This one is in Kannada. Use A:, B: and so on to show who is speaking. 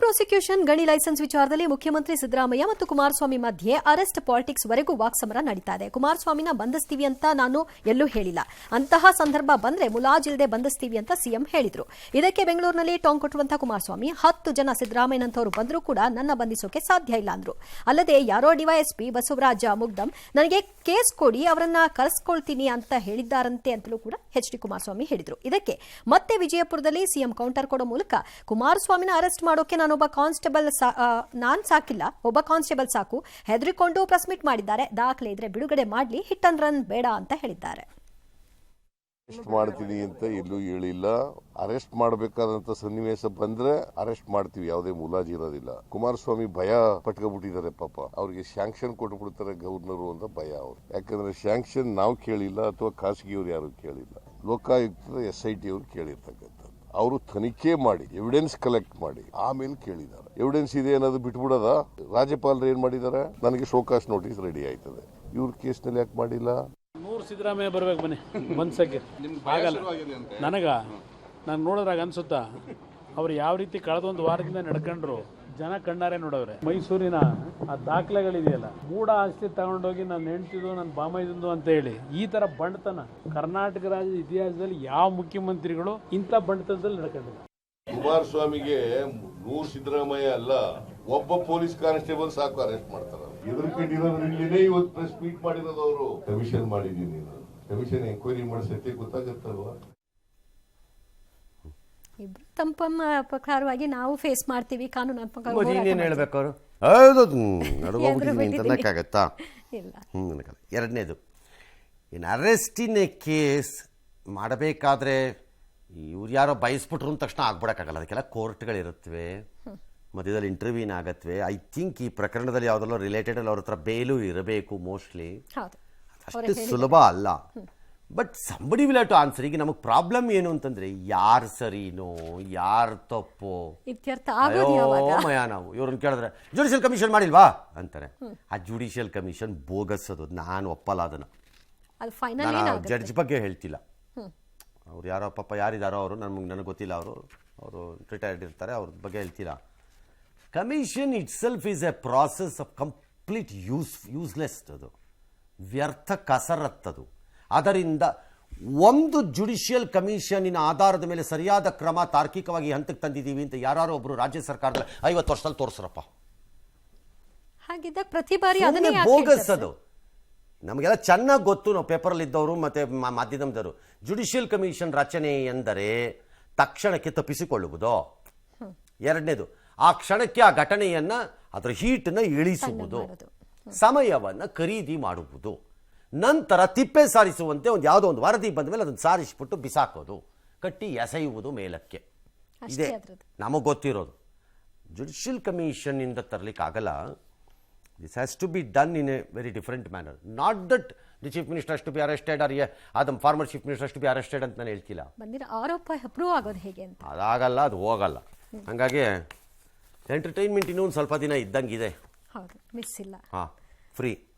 A: ಪ್ರಾಸಿಕ್ಯೂಷನ್ ಗಣಿ ಲೈಸೆನ್ಸ್ ವಿಚಾರದಲ್ಲಿ ಮುಖ್ಯಮಂತ್ರಿ ಸಿದ್ದರಾಮಯ್ಯ ಮತ್ತು ಕುಮಾರಸ್ವಾಮಿ ಮಧ್ಯೆ ಅರೆಸ್ಟ್ ಪಾಲಿಟಿಕ್ಸ್ ವರೆಗೂ ವಾಕ್ಸಮರ ನಡೀತಾ ಇದೆ. ಕುಮಾರಸ್ವಾಮಿನ ಬಂಧಿಸ್ತೀವಿ ಅಂತ ನಾನು ಎಲ್ಲೂ ಹೇಳಿಲ್ಲ. ಅಂತಹ ಸಂದರ್ಭ ಬಂದ್ರೆ ಮುಲಾಜಿಲ್ಲದೆ ಬಂಧಿಸ್ತೀವಿ ಅಂತ ಸಿಎಂ ಹೇಳಿದ್ರು. ಇದಕ್ಕೆ ಬೆಂಗಳೂರಿನಲ್ಲಿ ಟಾಂಗ್ ಕೊಟ್ಟುವಂತಹ ಕುಮಾರಸ್ವಾಮಿ 10 ಜನ ಸಿದ್ದರಾಮಯ್ಯನಂತವರು ಬಂದರೂ ಕೂಡ ನನ್ನ ಬಂಧಿಸೋಕೆ ಸಾಧ್ಯ ಇಲ್ಲ ಅಂದ್ರು. ಅಲ್ಲದೆ ಯಾರೋ ಡಿವೈಎಸ್ಪಿ ಬಸವರಾಜ ಮುಗ್ದಂ ನನಗೆ ಕೇಸ್ ಕೊಡಿ ಅವರನ್ನ ಕರೆಸ್ಕೊಳ್ತೀನಿ ಅಂತ ಹೇಳಿದ್ದಾರಂತೆ ಅಂತಲೂ ಕೂಡ ಎಚ್.ಡಿ. ಕುಮಾರಸ್ವಾಮಿ ಹೇಳಿದ್ರು. ಇದಕ್ಕೆ ಮತ್ತೆ ವಿಜಯಪುರದಲ್ಲಿ ಸಿಎಂ ಕೌಂಟರ್ ಕೊಡೋ ಮೂಲಕ ಕುಮಾರಸ್ವಾಮಿನ ಅರೆಸ್ಟ್ ಮಾಡೋಕೆ ನಾನೊಬ್ಬ ಕಾನ್ಸ್ಟೇಬಲ್ ಸಾಕಿಲ್ಲ, ಒಬ್ಬ ಕಾನ್ಸ್ಟೇಬಲ್ ಸಾಕು, ಹೆದರಿಕೊಂಡು ಪ್ರೆಸ್ ಮೀಟ್ ಮಾಡಿದ್ದಾರೆ. ದಾಖಲೆ ಇದ್ರೆ ಬಿಡುಗಡೆ ಮಾಡಲಿ, ಹಿಟ್ ಅಂಡ್ ರನ್ ಬೇಡ ಅಂತ ಹೇಳಿದ್ದಾರೆ.
B: ಅರೆಸ್ಟ್ ಮಾಡ್ತೀನಿ ಅಂತ ಎಲ್ಲೂ ಹೇಳಿಲ್ಲ. ಅರೆಸ್ಟ್ ಮಾಡಬೇಕಾದಂತ ಸನ್ನಿವೇಶ ಬಂದ್ರೆ ಅರೆಸ್ಟ್ ಮಾಡ್ತೀವಿ, ಯಾವುದೇ ಮುಲಾಜಿ ಇರೋದಿಲ್ಲ. ಕುಮಾರಸ್ವಾಮಿ ಭಯ ಪಟ್ಕೊಬಿಟ್ಟಿದ್ದಾರೆ ಪಾಪ. ಅವ್ರಿಗೆ ಸ್ಯಾಂಕ್ಷನ್ ಕೊಟ್ಬಿಡ್ತಾರೆ ಗವರ್ನರು ಅಂತ ಭಯ ಅವ್ರು. ಯಾಕಂದ್ರೆ ಸ್ಯಾಂಕ್ಷನ್ ನಾವು ಕೇಳಿಲ್ಲ ಅಥವಾ ಖಾಸಗಿಯವರು ಯಾರು ಕೇಳಿಲ್ಲ, ಲೋಕಾಯುಕ್ತದ SIT ಅವರು ಕೇಳಿರ್ತಕ್ಕಂಥದ್ದು. ಅವರು ತನಿಖೆ ಮಾಡಿ ಎವಿಡೆನ್ಸ್ ಕಲೆಕ್ಟ್ ಮಾಡಿ ಆಮೇಲೆ ಕೇಳಿದ್ದಾರೆ. ಎವಿಡೆನ್ಸ್ ಇದೆ ಅನ್ನೋದು ಬಿಟ್ಬಿಡೋದ? ರಾಜ್ಯಪಾಲರು ಏನ್ ಮಾಡಿದ್ದಾರೆ, ನನಗೆ ಶೋಕಾಸ್ ನೋಟಿಸ್ ರೆಡಿ ಆಯ್ತದೆ, ಇವ್ರ ಕೇಸ್ನಲ್ಲಿ ಯಾಕೆ ಮಾಡಿಲ್ಲ?
C: 100 ಸಿದ್ದರಾಮಯ್ಯ ಬರ್ಬೇಕು ಬನ್ನಿ ಮನ್ಸಕ್ಕೆ ಆಗಲ್ಲ. ನಾನು ನೋಡಿದ್ರಾಗ ಅನ್ಸುತ್ತಾ ಅವ್ರು ಯಾವ ರೀತಿ ಕಳೆದೊಂದು ವಾರದಿಂದ ನಡ್ಕೊಂಡ್ರು ಜನ ಕಣ್ಣಾರೆ ನೋಡವ್ರೆ. ಮೈಸೂರಿನ ಆ ದಾಖಲೆಗಳಿದೆಯಲ್ಲ, ಮೂಢ ಆಸ್ತಿ ತಗೊಂಡೋಗಿ ನಾನು ಹೆಂಡ್ತಿದ್ದು ನನ್ನ ಬಾಮೈದಂದು ಅಂತ ಹೇಳಿ ಈ ತರ ಬಂಡತನ ಕರ್ನಾಟಕ ರಾಜ್ಯದ ಇತಿಹಾಸದಲ್ಲಿ ಯಾವ ಮುಖ್ಯಮಂತ್ರಿಗಳು ಇಂಥ ಬಂಡತನದಲ್ಲಿ ನಡ್ಕೊಂಡಿಲ್ಲ.
B: ಕುಮಾರಸ್ವಾಮಿಗೆ 100 ಸಿದ್ದರಾಮಯ್ಯ ಅಲ್ಲ, ಒಬ್ಬ ಪೊಲೀಸ್ ಕಾನ್ಸ್ಟೇಬಲ್ ಸಾಕು ಅರೆಸ್ಟ್ ಮಾಡ್ತಾರೆ. ಎದುರುಕೊಂಡಿರೋದ್ರಲ್ಲಿನೇ ಇವತ್ತು ಪ್ರೆಸ್ ಮೀಟ್ ಮಾಡಿರೋದು. ಅವರು ಕಮಿಷನ್ ಮಾಡಿದೀನಿ, ಕಮಿಷನ್ ಎಂಕ್ವೈರಿ ಮಾಡಿಸೈತೆ ಗೊತ್ತಾಗತ್ತಲ್ವಾ?
A: ತಮ್ಮ ಪ್ರಕಾರವಾಗಿ ನಾವು ಫೇಸ್ ಮಾಡ್ತೀವಿ ಕಾನೂನಾತ್ಮಕ.
D: ಎರಡನೇದು, ಇನ್ನು ಅರೆಸ್ಟಿನ ಕೇಸ್ ಮಾಡಬೇಕಾದ್ರೆ ಇವ್ರು ಯಾರೋ ಬಯಸ್ಬಿಟ್ರು ಅಂದ ತಕ್ಷಣ ಆಗ್ಬಿಡಕ್ಕಾಗಲ್ಲ. ಅದಕ್ಕೆಲ್ಲ ಕೋರ್ಟ್ಗಳಿರುತ್ತವೆ, ಮಧ್ಯದಲ್ಲಿ ಇಂಟರ್ವ್ಯೂನ್ ಆಗತ್ವೆ. ಐ ಥಿಂಕ್ ಈ ಪ್ರಕರಣದಲ್ಲಿ ಯಾವುದೆಲ್ಲ ರಿಲೇಟೆಡ್ ಅವ್ರ ಹತ್ರ ಬೇಲು ಇರಬೇಕು ಮೋಸ್ಟ್ಲಿ. ಅಷ್ಟು ಸುಲಭ ಅಲ್ಲ. But somebody will have to answer. ಈಗ ನಮಗೆ ಪ್ರಾಬ್ಲಮ್ ಏನು ಅಂತಂದ್ರೆ ಯಾರು ಸರಿನೋ ಯಾರು ತಪ್ಪೋ ಮಯ. ನಾವು ಇವ್ರನ್ನ ಕೇಳಿದ್ರೆ ಜುಡಿಷಿಯಲ್ ಕಮಿಷನ್ ಮಾಡಿಲ್ವಾ ಅಂತಾರೆ. ಆ ಜುಡಿಷಿಯಲ್ ಕಮಿಷನ್ ಬೋಗಸ್, ಅದು ನಾನು ಒಪ್ಪಲ್ಲ ಅದನ್ನ. ನಾನು ಜಡ್ಜ್ ಬಗ್ಗೆ ಹೇಳ್ತಿಲ್ಲ. ಅವ್ರು ಯಾರೋ ಪಾಪ ಯಾರಿದ್ದಾರೋ ಅವರು ನನಗೆ ಗೊತ್ತಿಲ್ಲ. ಅವರು ರಿಟೈರ್ಡ್ ಇರ್ತಾರೆ, ಅವ್ರ ಬಗ್ಗೆ ಹೇಳ್ತಿಲ್ಲ. Commission it self is A process of complete useless. ಅದು ವ್ಯರ್ಥ ಕಸರತ್ತದು. ಅದರಿಂದ ಒಂದು ಜುಡಿಷಿಯಲ್ ಕಮಿಷನಿನ ಆಧಾರದ ಮೇಲೆ ಸರಿಯಾದ ಕ್ರಮ ತಾರ್ಕಿಕವಾಗಿ ಹಂತಕ್ಕೆ ತಂದಿದ್ದೀವಿ ಅಂತ ಯಾರು ಒಬ್ರು ರಾಜ್ಯ ಸರ್ಕಾರದಲ್ಲಿ 50 ವರ್ಷದಲ್ಲಿ ತೋರಿಸ್ರಪ್ಪ.
A: ಪ್ರತಿ ಬಾರಿ
D: ಬೋಗಸ್ ಅದು. ನಮಗೆಲ್ಲ ಚೆನ್ನಾಗಿ ಗೊತ್ತು, ನಾವು ಪೇಪರಲ್ಲಿ ಇದ್ದವರು ಮತ್ತು ಮಾಧ್ಯಮದವರು. ಜುಡಿಷಿಯಲ್ ಕಮಿಷನ್ ರಚನೆ ಎಂದರೆ ತಕ್ಷಣಕ್ಕೆ ತಪ್ಪಿಸಿಕೊಳ್ಳುವುದು. ಎರಡನೇದು, ಆ ಕ್ಷಣಕ್ಕೆ ಆ ಘಟನೆಯನ್ನು ಅದರ ಹೀಟನ್ನು ಇಳಿಸುವುದು, ಸಮಯವನ್ನು ಖರೀದಿ ಮಾಡುವುದು, ನಂತರ ತಿಪ್ಪೆ ಸಾರಿಸುವಂತೆ ಯಾವುದೋ ಒಂದು ವರದಿ ಬಂದ ಮೇಲೆ ಅದನ್ನು ಸಾರಿಸಿಬಿಟ್ಟು ಬಿಸಾಕೋದು, ಕಟ್ಟಿ ಎಸೆಯುವುದು ಮೇಲಕ್ಕೆ. ಇದೆ ನಮಗೆ ಗೊತ್ತಿರೋದು. ಜುಡಿಷಿಯಲ್ ಕಮಿಷನ್ನಿಂದ ತರಲಿಕ್ಕಾಗಲ್ಲ. This has to be done in a very different manner. Not that the chief minister has to be arrested or that a former chief minister has to be arrested ಅಂತ ನಾನು ಹೇಳ್ತಿಲ್ಲ.
A: ಆರೋಪ ಅಪ್ರೂವ್ ಆಗೋದು ಹೇಗೆ ಅಂತ
D: ಅದಾಗಲ್ಲ, ಅದು ಹೋಗಲ್ಲ. ಹಾಗಾಗಿ ಎಂಟರ್ಟೈನ್ಮೆಂಟ್ ಇನ್ನೂ ಒಂದು ಸ್ವಲ್ಪ ದಿನ ಇದ್ದಂಗಿದೆ.
A: ಮಿಸ್ ಇಲ್ಲ.
D: ಫ್ರೀ.